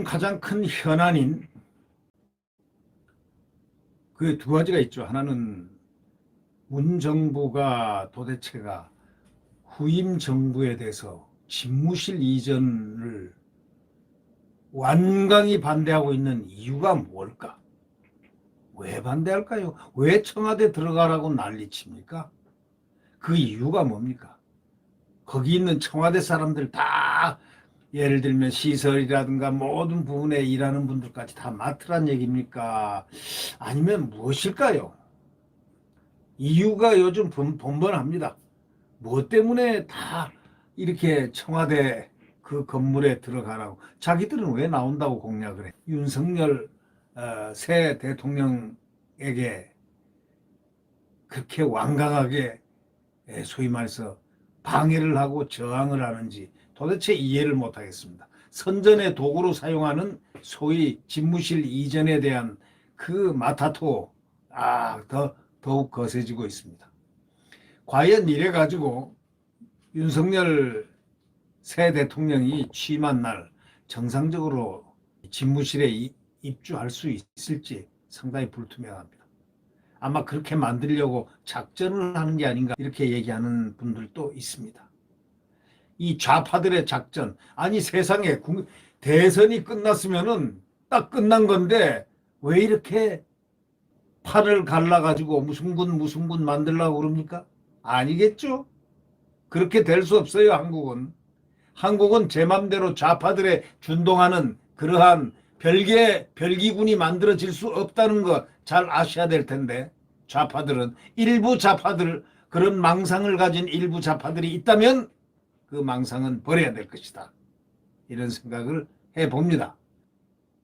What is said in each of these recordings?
가장 큰 현안인 그 두 가지가 있죠. 하나는 문정부가 도대체가 후임 정부에 대해서 집무실 이전을 완강히 반대하고 있는 이유가 뭘까? 왜 반대할까요? 왜 청와대 들어가라고 난리칩니까? 그 이유가 뭡니까? 거기 있는 청와대 사람들 다 예를 들면 시설이라든가 모든 부분에 일하는 분들까지 다 맡으란 얘기입니까? 아니면 무엇일까요? 이유가 요즘 번번합니다. 무엇 때문에 다 이렇게 청와대 그 건물에 들어가라고. 자기들은 왜 나온다고 공약을 해? 윤석열 새 대통령에게 그렇게 완강하게 소위 말해서 방해를 하고 저항을 하는지 도대체 이해를 못하겠습니다. 선전의 도구로 사용하는 소위 집무실 이전에 대한 그 마타토 더욱 거세지고 있습니다. 과연 이래 가지고 윤석열 새 대통령이 취임한 날 정상적으로 집무실에 입주할 수 있을지 상당히 불투명합니다. 아마 그렇게 만들려고 작전을 하는 게 아닌가 이렇게 얘기하는 분들도 있습니다. 이 좌파들의 작전, 아니 세상에 대선이 끝났으면은 딱 끝난 건데 왜 이렇게 팔을 갈라가지고 무슨 군 만들려고 그럽니까? 아니겠죠? 그렇게 될 수 없어요. 한국은 제 맘대로 좌파들의 준동하는 그러한 별기군이 만들어질 수 없다는 거 잘 아셔야 될 텐데, 일부 좌파들, 그런 망상을 가진 일부 좌파들이 있다면 그 망상은 버려야 될 것이다. 이런 생각을 해봅니다.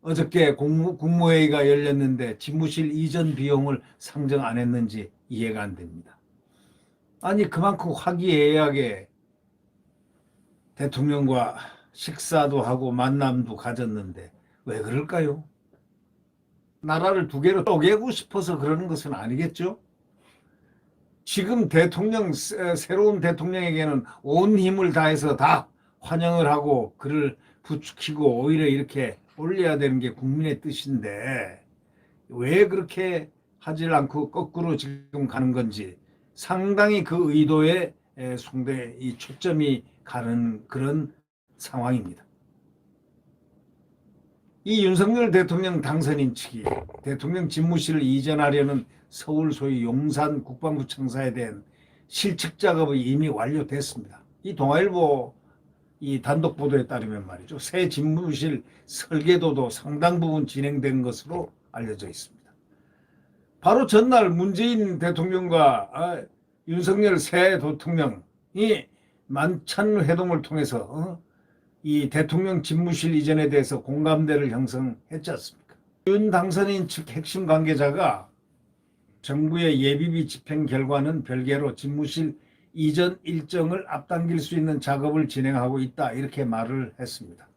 어저께 국무회의가 열렸는데 집무실 이전 비용을 상정 안 했는지 이해가 안 됩니다. 아니 그만큼 화기애애하게 대통령과 식사도 하고 만남도 가졌는데 왜 그럴까요? 나라를 두 개로 쪼개고 싶어서 그러는 것은 아니겠죠? 지금 새로운 대통령에게는 온 힘을 다해서 다 환영을 하고 그를 부추기고 오히려 이렇게 올려야 되는 게 국민의 뜻인데 왜 그렇게 하질 않고 거꾸로 지금 가는 건지 상당히 그 의도에 이 초점이 가는 그런 상황입니다. 이 윤석열 대통령 당선인 측이 대통령 집무실을 이전하려는 서울 소위 용산 국방부 청사에 대한 실측 작업이 이미 완료됐습니다. 이 동아일보 이 단독 보도에 따르면 말이죠. 새 집무실 설계도도 상당 부분 진행된 것으로 알려져 있습니다. 바로 전날 문재인 대통령과 윤석열 새 대통령이 만찬 회동을 통해서 이 대통령 집무실 이전에 대해서 공감대를 형성했지 않습니까? 윤 당선인 측 핵심 관계자가 정부의 예비비 집행 결과는 별개로 집무실 이전 일정을 앞당길 수 있는 작업을 진행하고 있다 이렇게 말을 했습니다.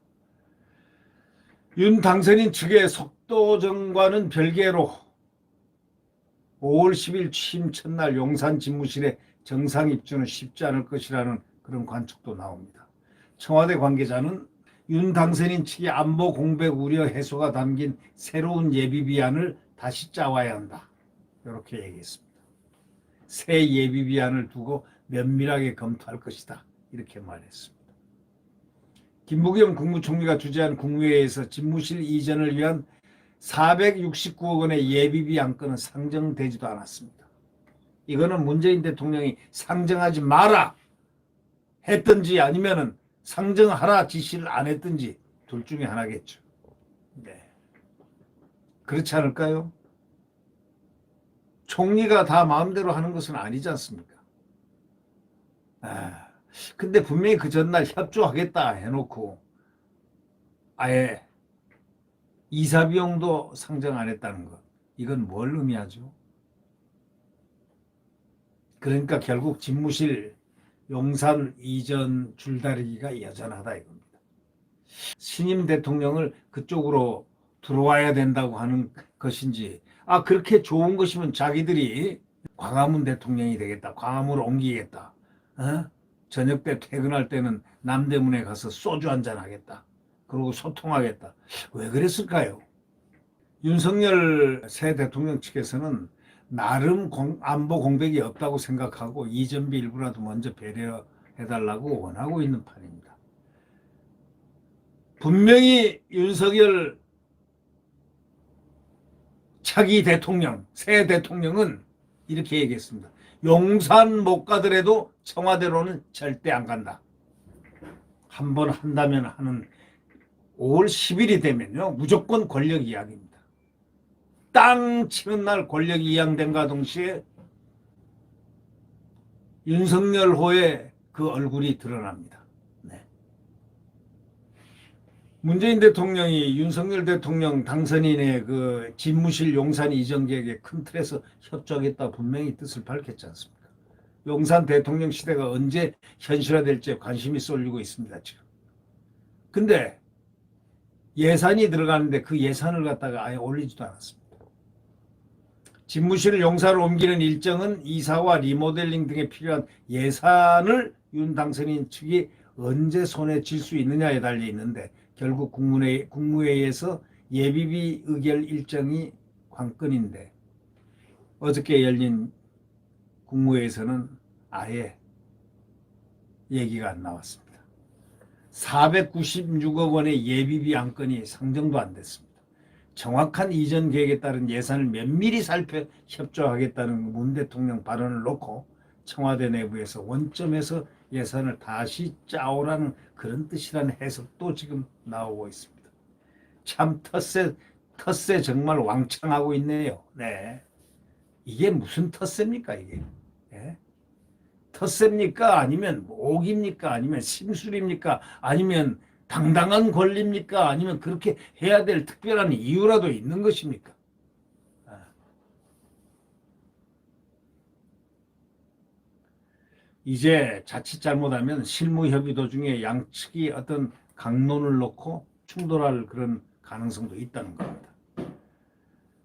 윤 당선인 측의 속도정과는 별개로 5월 10일 취임 첫날 용산 집무실에 정상 입주는 쉽지 않을 것이라는 그런 관측도 나옵니다. 청와대 관계자는 윤 당선인 측의 안보 공백 우려 해소가 담긴 새로운 예비비안을 다시 짜와야 한다. 이렇게 얘기했습니다. 새 예비비안을 두고 면밀하게 검토할 것이다. 이렇게 말했습니다. 김부겸 국무총리가 주재한 국무회의에서 집무실 이전을 위한 469억 원의 예비비 안건은 상정되지도 않았습니다. 이거는 문재인 대통령이 상정하지 마라 했든지 아니면은 상정하라 지시를 안 했든지 둘 중에 하나겠죠. 네. 그렇지 않을까요? 총리가 다 마음대로 하는 것은 아니지 않습니까? 근데 분명히 그 전날 협조하겠다 해놓고 아예 이사 비용도 상정 안 했다는 것. 이건 뭘 의미하죠? 그러니까 결국 집무실 용산 이전 줄다리기가 여전하다 이겁니다. 신임 대통령을 그쪽으로 들어와야 된다고 하는 것인지 그렇게 좋은 것이면 자기들이 광화문 대통령이 되겠다. 광화문을 옮기겠다. 저녁 때 퇴근할 때는 남대문에 가서 소주 한잔 하겠다. 그리고 소통하겠다. 왜 그랬을까요? 윤석열 새 대통령 측에서는 나름 안보 공백이 없다고 생각하고 이전비 일부라도 먼저 배려해달라고 원하고 있는 판입니다. 분명히 윤석열 차기 대통령, 새 대통령은 이렇게 얘기했습니다. 용산 못 가더라도 청와대로는 절대 안 간다. 한번 한다면 하는 5월 10일이 되면요. 무조건 권력 이양입니다. 땅 치는 날 권력 이양된과 동시에 윤석열호의 그 얼굴이 드러납니다. 네. 문재인 대통령이 윤석열 대통령 당선인의 그 집무실 용산 이전 계획에 큰 틀에서 협조하겠다 분명히 뜻을 밝혔지 않습니까? 용산 대통령 시대가 언제 현실화될지 관심이 쏠리고 있습니다, 지금. 근데 예산이 들어가는데 그 예산을 갖다가 아예 올리지도 않았습니다. 집무실을 용사로 옮기는 일정은 이사와 리모델링 등에 필요한 예산을 윤 당선인 측이 언제 손에 쥘 수 있느냐에 달려 있는데 결국 국무회의에서 예비비 의결 일정이 관건인데 어저께 열린 국무회의에서는 아예 얘기가 안 나왔습니다. 496억 원의 예비비 안건이 상정도 안 됐습니다. 정확한 이전 계획에 따른 예산을 면밀히 살펴 협조하겠다는 문 대통령 발언을 놓고 청와대 내부에서 원점에서 예산을 다시 짜오라는 그런 뜻이라는 해석도 지금 나오고 있습니다. 참 텃세 정말 왕창하고 있네요. 네. 이게 무슨 텃세입니까 이게? 네? 텃세입니까? 아니면 옥입니까? 아니면 심술입니까? 아니면 당당한 권리입니까? 아니면 그렇게 해야 될 특별한 이유라도 있는 것입니까? 이제 자칫 잘못하면 실무협의 도중에 양측이 어떤 강론을 놓고 충돌할 그런 가능성도 있다는 겁니다.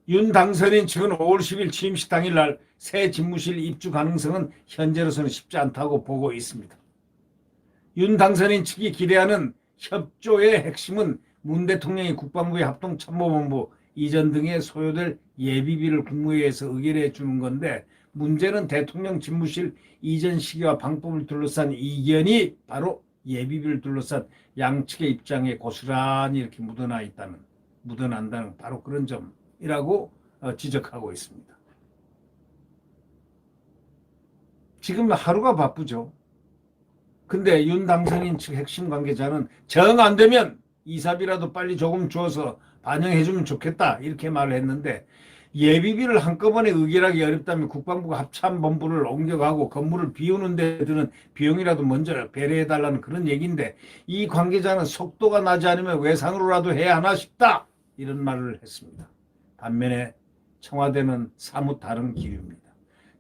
윤 당선인 측은 5월 10일 취임식 당일날 새 집무실 입주 가능성은 현재로서는 쉽지 않다고 보고 있습니다. 윤 당선인 측이 기대하는 협조의 핵심은 문 대통령이 국방부의 합동참모본부 이전 등에 소요될 예비비를 국무회의에서 의결해 주는 건데 문제는 대통령 집무실 이전 시기와 방법을 둘러싼 이견이 바로 예비비를 둘러싼 양측의 입장에 고스란히 이렇게 묻어난다는 바로 그런 점이라고 지적하고 있습니다. 지금 하루가 바쁘죠. 근데 윤 당선인 측 핵심 관계자는 정 안 되면 이사비라도 빨리 조금 주어서 반영해주면 좋겠다 이렇게 말을 했는데 예비비를 한꺼번에 의결하기 어렵다면 국방부가 합참본부를 옮겨가고 건물을 비우는 데 드는 비용이라도 먼저 배려해달라는 그런 얘기인데 이 관계자는 속도가 나지 않으면 외상으로라도 해야 하나 싶다 이런 말을 했습니다. 반면에 청와대는 사뭇 다른 기류입니다.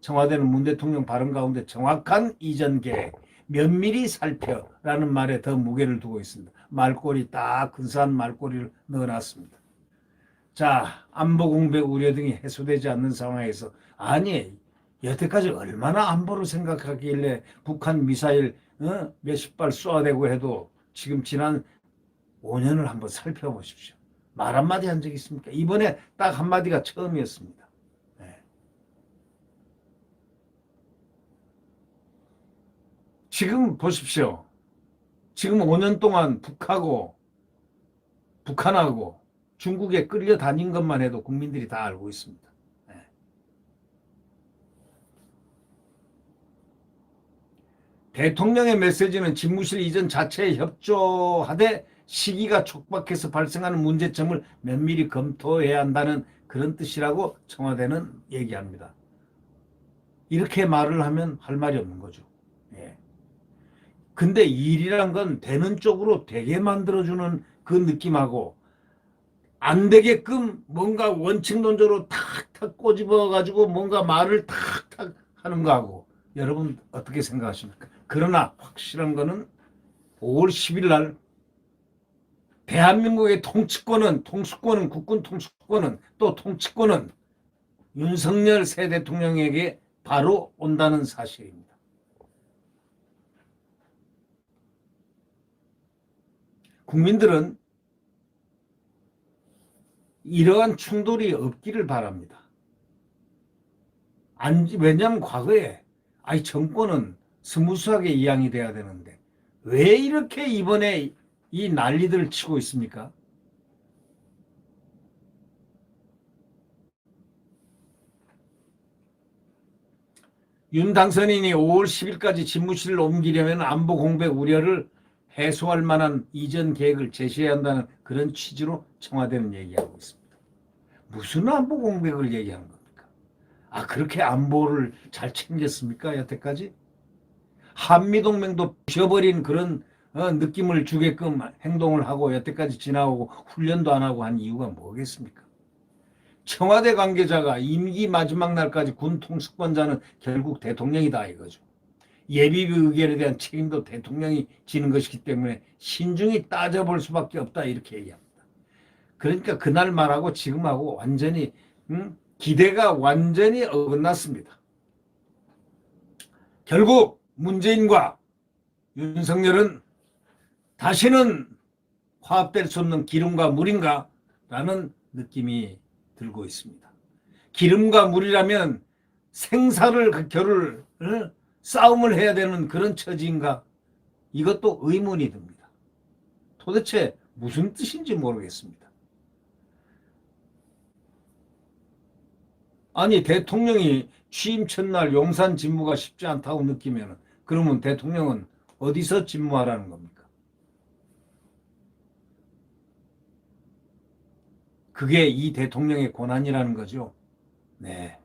청와대는 문 대통령 발언 가운데 정확한 이전 계획 면밀히 살펴라는 말에 더 무게를 두고 있습니다. 말꼬리 딱 근사한 말꼬리를 넣어놨습니다. 자, 안보 공백 우려 등이 해소되지 않는 상황에서 아니 여태까지 얼마나 안보를 생각하길래 북한 미사일 몇십 발 쏘아대고 해도 지금 지난 5년을 한번 살펴보십시오. 말 한마디 한 적 있습니까? 이번에 딱 한마디가 처음이었습니다. 네. 지금 보십시오. 지금 5년 동안 북한하고 중국에 끌려다닌 것만 해도 국민들이 다 알고 있습니다. 네. 대통령의 메시지는 집무실 이전 자체에 협조하되 시기가 촉박해서 발생하는 문제점을 면밀히 검토해야 한다는 그런 뜻이라고 청와대는 얘기합니다. 이렇게 말을 하면 할 말이 없는 거죠. 예. 근데 일이란 건 되는 쪽으로 되게 만들어주는 그 느낌하고 안 되게끔 뭔가 원칙론적으로 탁탁 꼬집어가지고 뭔가 말을 탁탁 하는 거하고 여러분 어떻게 생각하십니까? 그러나 확실한 거는 5월 10일 날 대한민국의 통치권은 국군 통수권은 또 통치권은 윤석열 새 대통령에게 바로 온다는 사실입니다. 국민들은 이러한 충돌이 없기를 바랍니다. 왜냐하면 과거에 정권은 스무스하게 이양이 돼야 되는데 왜 이렇게 이번에 이 난리들을 치고 있습니까? 윤 당선인이 5월 10일까지 집무실을 옮기려면 안보 공백 우려를 해소할 만한 이전 계획을 제시해야 한다는 그런 취지로 청와대는 얘기하고 있습니다. 무슨 안보 공백을 얘기한 겁니까? 그렇게 안보를 잘 챙겼습니까? 여태까지? 한미동맹도 부셔버린 그런 느낌을 주게끔 행동을 하고 여태까지 지나오고 훈련도 안 하고 한 이유가 뭐겠습니까? 청와대 관계자가 임기 마지막 날까지 군 통수권자는 결국 대통령이다 이거죠. 예비비 의결에 대한 책임도 대통령이 지는 것이기 때문에 신중히 따져볼 수밖에 없다 이렇게 얘기합니다. 그러니까 그날 말하고 지금하고 완전히 기대가 완전히 어긋났습니다. 결국 문재인과 윤석열은 다시는 화합될 수 없는 기름과 물인가 라는 느낌이 들고 있습니다. 기름과 물이라면 생사를 겨룰 싸움을 해야 되는 그런 처지인가? 이것도 의문이 듭니다. 도대체 무슨 뜻인지 모르겠습니다. 아니 대통령이 취임 첫날 용산 집무가 쉽지 않다고 느끼면 그러면 대통령은 어디서 집무하라는 겁니까? 그게 이 대통령의 권한이라는 거죠. 네.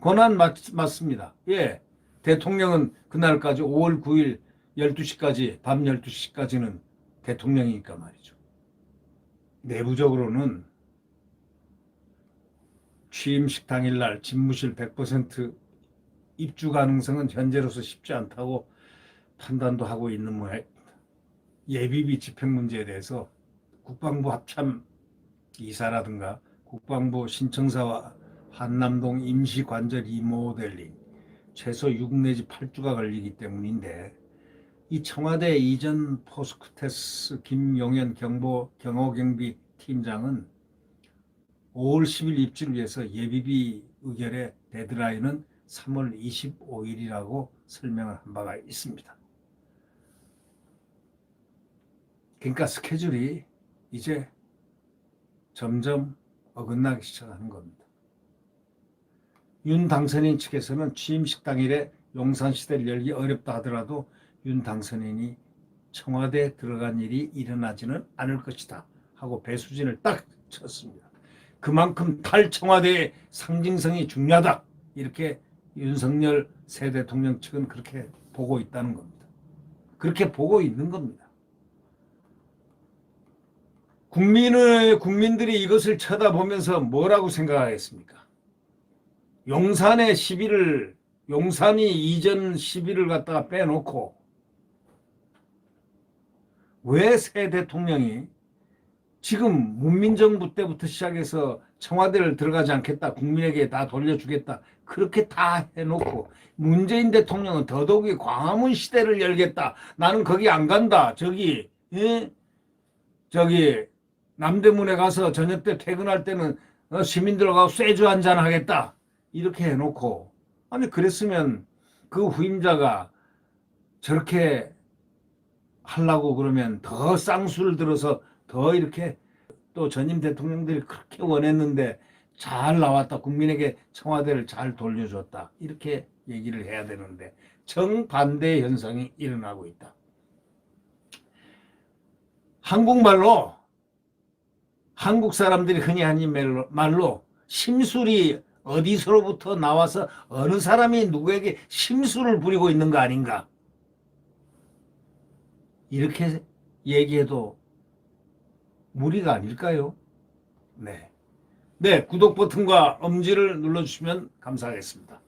권한 맞습니다. 예. 대통령은 그날까지 5월 9일 12시까지, 밤 12시까지는 대통령이니까 말이죠. 내부적으로는 취임식 당일날 집무실 100% 입주 가능성은 현재로서 쉽지 않다고 판단도 하고 있는 모양입니다. 예비비 집행 문제에 대해서 국방부 합참 이사라든가 국방부 신청사와 한남동 임시관절 리모델링 최소 6 내지 8주가 걸리기 때문인데 이 청와대 이전 포스크테스 김용현 경호경비 팀장은 5월 10일 입주를 위해서 예비비 의결의 데드라인은 3월 25일이라고 설명을 한 바가 있습니다. 그러니까 스케줄이 이제 점점 어긋나기 시작하는 겁니다. 윤 당선인 측에서는 취임식 당일에 용산시대를 열기 어렵다 하더라도 윤 당선인이 청와대에 들어간 일이 일어나지는 않을 것이다 하고 배수진을 딱 쳤습니다. 그만큼 탈청와대의 상징성이 중요하다 이렇게 윤석열 새 대통령 측은 그렇게 보고 있다는 겁니다. 그렇게 보고 있는 겁니다. 국민들이 이것을 쳐다보면서 뭐라고 생각하겠습니까? 용산의 시비를, 용산이 이전 시비를 갖다가 빼놓고 왜 새 대통령이 지금 문민정부 때부터 시작해서 청와대를 들어가지 않겠다, 국민에게 다 돌려주겠다, 그렇게 다 해놓고 문재인 대통령은 더더욱이 광화문 시대를 열겠다, 나는 거기 안 간다, 저기 남대문에 가서 저녁 때 퇴근할 때는 시민들하고 쇠주 한잔 하겠다 이렇게 해놓고 아니 그랬으면 그 후임자가 저렇게 하려고 그러면 더 쌍수를 들어서 더 이렇게 또 전임 대통령들이 그렇게 원했는데 잘 나왔다, 국민에게 청와대를 잘 돌려줬다 이렇게 얘기를 해야 되는데 정반대의 현상이 일어나고 있다. 한국말로 한국 사람들이 흔히 하는 말로 심술이 어디서로부터 나와서 어느 사람이 누구에게 심술을 부리고 있는 거 아닌가 이렇게 얘기해도 무리가 아닐까요? 네, 구독 버튼과 엄지를 눌러주시면 감사하겠습니다.